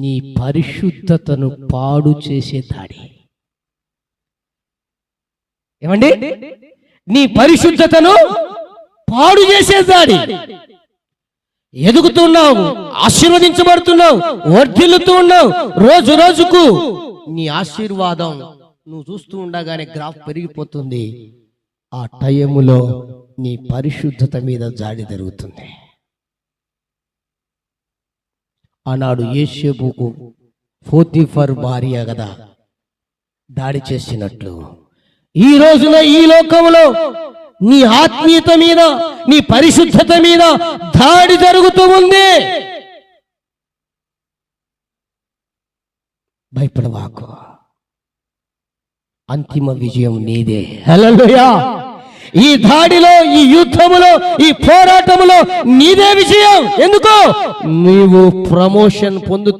నీ పరిశుద్ధతను పాడు చేసే దాడి. ఏమండి? నీ పరిశుద్ధతను పాడు చేసే దాడి. ఎదుగుతున్నావు, ఆశీర్వదించబడుతున్నావు, వర్ధిల్లుతూ ఉన్నావు. రోజు రోజుకు నీ ఆశీర్వాదం నువ్వు చూస్తూ ఉండగానే గ్రాఫ్ పెరిగిపోతుంది. ఆ టైములో నీ పరిశుద్ధత మీద జాడి జరుగుతుంది. ఆనాడు యేషేబుకు పోతీఫర్ భార్య కదా దాడి చేసినట్లు, ఈ రోజున ఈ లోకంలో నీ ఆత్మీయత మీద, నీ పరిశుద్ధత మీద దాడి జరుగుతూ ఉంది. భయపడవాకు, అంతిమ విజయం నీదే. హల్లెలూయా. ఈ దాడిలో, ఈ యుద్ధములో, ఈ పోరాటములో నీదే విజయం. ఎందుకు? నీవు ప్రమోషన్ పొందుతూ